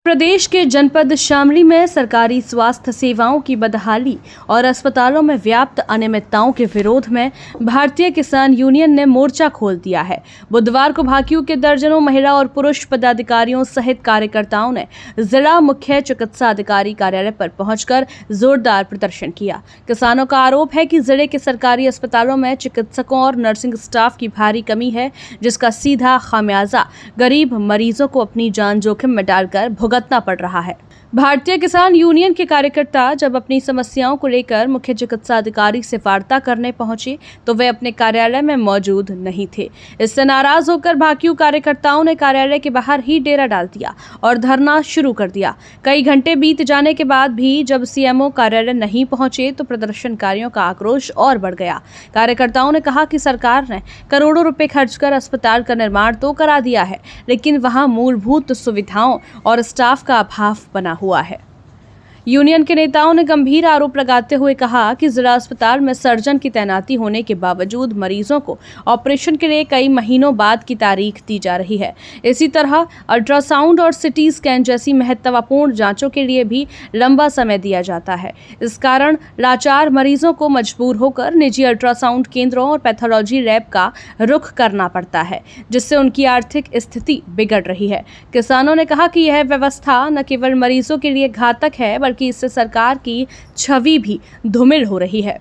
प्रदेश के जनपद शामली में सरकारी स्वास्थ्य सेवाओं की बदहाली और अस्पतालों में व्याप्त अनियमितताओं के विरोध में भारतीय किसान यूनियन ने मोर्चा खोल दिया है। बुधवार को भाकियू के दर्जनों महिला और पुरुष पदाधिकारियों सहित कार्यकर्ताओं ने जिला मुख्य चिकित्सा अधिकारी कार्यालय पर पहुंचकर जोरदार प्रदर्शन किया। किसानों का आरोप है कि जिले के सरकारी अस्पतालों में चिकित्सकों और नर्सिंग स्टाफ की भारी कमी है, जिसका सीधा खामियाजा गरीब मरीजों को अपनी जान जोखिम में डालकर भुगतना पड़ रहा है। भारतीय किसान यूनियन के कार्यकर्ता जब अपनी समस्याओं को लेकर मुख्य चिकित्सा अधिकारी से वार्ता करने पहुंचे तो वे अपने कार्यालय में मौजूद नहीं थे। इससे नाराज होकर भाकियू कार्यकर्ताओं ने कार्यालय के बाहर ही डेरा डाल दिया और धरना शुरू कर दिया। कई घंटे बीत जाने के बाद भी जब सीएमओ कार्यालय नहीं पहुंचे तो प्रदर्शनकारियों का आक्रोश और बढ़ गया। कार्यकर्ताओं ने कहा कि सरकार ने करोड़ों रुपए खर्च कर अस्पताल का निर्माण तो करा दिया है, लेकिन वहां मूलभूत सुविधाओं और स्टाफ का अभाव बना हुआ है। यूनियन के नेताओं ने गंभीर आरोप लगाते हुए कहा कि जिला अस्पताल में सर्जन की तैनाती होने के बावजूद मरीजों को ऑपरेशन के लिए कई महीनों बाद की तारीख दी जा रही है। इसी तरह अल्ट्रासाउंड और सिटी स्कैन जैसी महत्वपूर्ण जांचों के लिए भी लंबा समय दिया जाता है। इस कारण लाचार मरीजों को मजबूर होकर निजी अल्ट्रासाउंड केंद्रों और पैथोलॉजी लैब का रुख करना पड़ता है, जिससे उनकी आर्थिक स्थिति बिगड़ रही है। किसानों ने कहा कि यह व्यवस्था न केवल मरीजों के लिए घातक है, बल्कि इससे सरकार की छवि भी धूमिल हो रही है।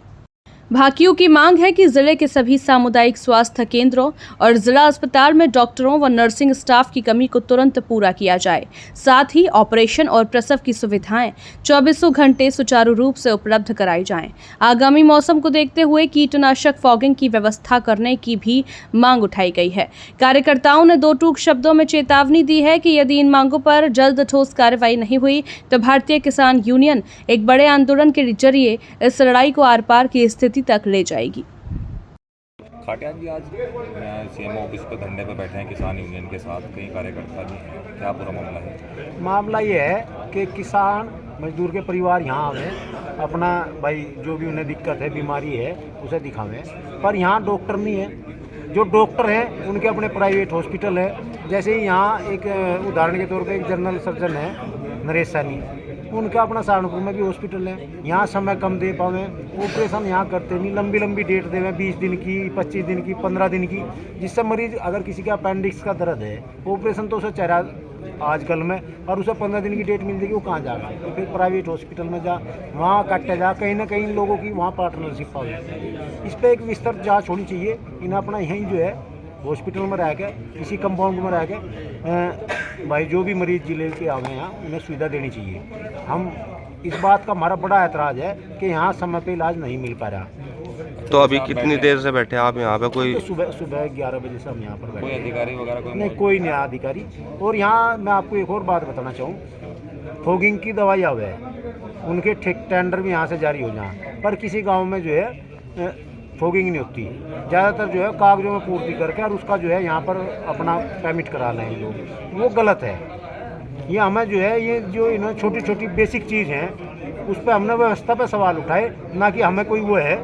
भाकियू की मांग है कि जिले के सभी सामुदायिक स्वास्थ्य केंद्रों और जिला अस्पताल में डॉक्टरों व नर्सिंग स्टाफ की कमी को तुरंत पूरा किया जाए। साथ ही ऑपरेशन और प्रसव की सुविधाएं 24 घंटे सुचारू रूप से उपलब्ध कराई जाएं। आगामी मौसम को देखते हुए कीटनाशक फॉगिंग की व्यवस्था करने की भी मांग उठाई गई है। कार्यकर्ताओं ने दो टूक शब्दों में चेतावनी दी है कि यदि इन मांगों पर जल्द ठोस कार्रवाई नहीं हुई तो भारतीय किसान यूनियन एक बड़े आंदोलन के जरिए इस लड़ाई को आर पार की स्थिति तक ले जाएगी। खाटिया जी, आज सीएमओ ऑफिस पर धरने पर बैठे हैं किसान यूनियन के साथ, कई कार्यकर्ता भी हैं, क्या पूरा मामला है? मामला ये है कि किसान मजदूर के परिवार यहाँ आवे, अपना भाई जो भी उन्हें दिक्कत है, बीमारी है, उसे दिखावें, पर यहाँ डॉक्टर नहीं है। जो डॉक्टर हैं उनके अपने प्राइवेट हॉस्पिटल है। जैसे ही यहाँ एक उदाहरण के तौर पे एक जनरल सर्जन है नरेश सैनी, उनका अपना सहारनपुर में भी हॉस्पिटल है। यहाँ समय कम दे पावे, ऑपरेशन यहाँ करते नहीं, लंबी लंबी डेट देवे, 20 दिन की, 25 दिन की, 15 दिन की, जिससे मरीज अगर किसी का अपेंडिक्स का दर्द है, ऑपरेशन तो उसे चेहरा आजकल में, और उसे 15 दिन की डेट मिल जाएगी, वो कहाँ जाएगा? तो फिर प्राइवेट हॉस्पिटल में जा, वहाँ काटे जा, कहीं ना कहीं लोगों की वहाँ पार्टनरशिप हो जाए। इस पर एक विस्तृत जाँच होनी चाहिए। इन्हें अपना यहीं जो है हॉस्पिटल में रह के, इसी कंपाउंड में रह के भाई जो भी मरीज जिले के आ गए हैं उन्हें सुविधा देनी चाहिए। हम इस बात का हमारा बड़ा ऐतराज़ है कि यहाँ समय पे इलाज नहीं मिल पा रहा। तो अभी कितनी देर से बैठे हैं आप यहाँ पे? कोई तो सुबह 11 बजे से हम यहाँ पर बैठे। कोई अधिकारी वगैरह कोई नहीं, कोई नहीं अधिकारी। और यहाँ मैं आपको एक और बात बताना चाहूँ, फॉगिंग की दवाई आवे है, उनके टेंडर भी यहाँ से जारी हो जाए, पर किसी गाँव में जो है फॉगिंग नहीं होती। ज़्यादातर जो है कागजों में पूर्ति करके और उसका जो है यहाँ पर अपना पेमेंट करा लें लोग, वो गलत है। ये हमें जो है ये जो इन्होंने छोटी छोटी बेसिक चीज़ हैं उस पर हमने व्यवस्था पे सवाल उठाए, ना कि हमें कोई वो है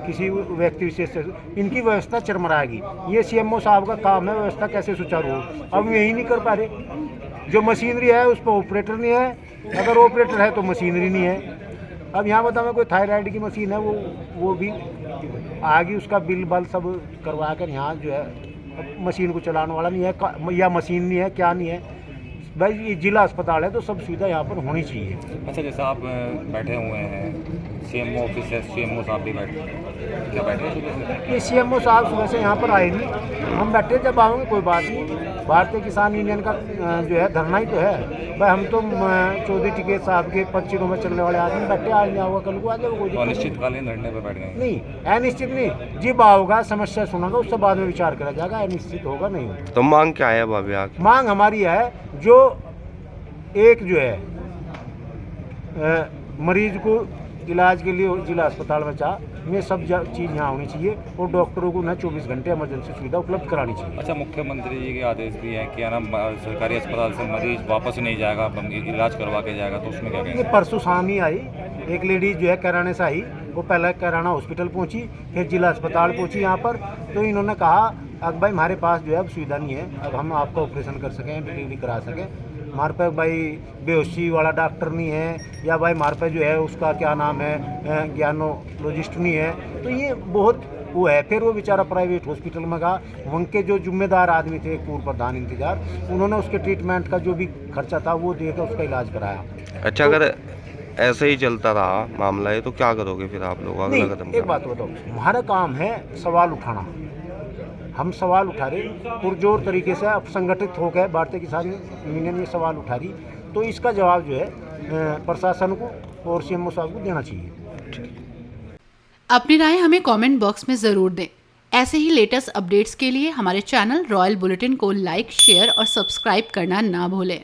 किसी व्यक्ति विशेष से इनकी व्यवस्था चरमराएगी। ये सीएमओ साहब का काम है व्यवस्था कैसे सुचारू हो, अब यही नहीं कर पा रहे। जो मशीनरी है उस पर ऑपरेटर नहीं है, अगर ऑपरेटर है तो मशीनरी नहीं है। अब यहाँ बताओ, कोई थायराइड की मशीन है, वो भी आगे उसका बिल बल सब करवा कर यहाँ जो है मशीन को चलाने वाला नहीं है, या मशीन नहीं है, क्या नहीं है। भाई ये जिला अस्पताल है तो सब सुविधा यहाँ पर होनी चाहिए। अच्छा, जैसा आप बैठे हुए हैं सीएमओ ऑफिस है, सीएमओ साहब भी बैठे, क्या बैठे हैं सुबह से? ये सीएमओ साहब सुबह से यहाँ पर आए नहीं, हम बैठे, जब आएंगे कोई बात नहीं। भारतीय किसान यूनियन का जो है धरना ही तो है भाई। हम तो चौधरी टिकैत साहब के 25 में चलने वाले आदमी बैठे, आज नहीं होगा कल को आ जाएगा। कोई अनिश्चितकालीन धरने पर बैठ गए? नहीं, अनिश्चित नहीं, जब आओगा समस्या सुनागा उससे बाद में विचार करा जाएगा, अनिश्चित होगा नहीं होगा। तो मांग क्या है अभी आगे? मांग हमारी है जो एक जो है मरीज को इलाज के लिए जिला अस्पताल में में सब चीज़ यहाँ होनी चाहिए, और डॉक्टरों को ना 24 घंटे इमरजेंसी सुविधा उपलब्ध करानी चाहिए। अच्छा, मुख्यमंत्री जी के आदेश भी हैं कि सरकारी अस्पताल से मरीज वापस नहीं जाएगा, इलाज करवा के जाएगा, तो उसमें क्या कहेंगे? परसों शाम ही आई एक लेडीज जो है कैराने से आई, वो पहले कैराना हॉस्पिटल पहुँची, फिर जिला अस्पताल पहुँची यहाँ पर। तो इन्होंने कहा अब भाई हमारे पास जो है अब सुविधा नहीं है, अब हम आपका ऑपरेशन कर सकें, डिलीवरी करा सकें, हमारे पे भाई बेहोशी वाला डॉक्टर नहीं है, या भाई हमारे पे जो है उसका क्या नाम है ज्ञानोलॉजिस्ट नहीं है, तो ये बहुत वो है। फिर वो बेचारा प्राइवेट हॉस्पिटल में गया, उनके जो जिम्मेदार आदमी थे, पूर्व प्रधान इंतजार, उन्होंने उसके ट्रीटमेंट का जो भी खर्चा था वो देकर उसका इलाज कराया। अच्छा, अगर ऐसे ही चलता रहा मामला है तो क्या करोगे फिर आप लोग अगला कदम? नहीं, एक बात बताओ, हमारा काम है सवाल उठाना। हम सवाल उठा रहे पुरजोर तरीके से, अब संगठित हो गए भारतीय किसान यूनियन ये सवाल उठा रही, तो इसका जवाब जो है प्रशासन को और सीएमओ साहब को देना चाहिए। अपनी राय हमें कमेंट बॉक्स में ज़रूर दें। ऐसे ही लेटेस्ट अपडेट्स के लिए हमारे चैनल रॉयल बुलेटिन को लाइक, शेयर और सब्सक्राइब करना ना भूलें।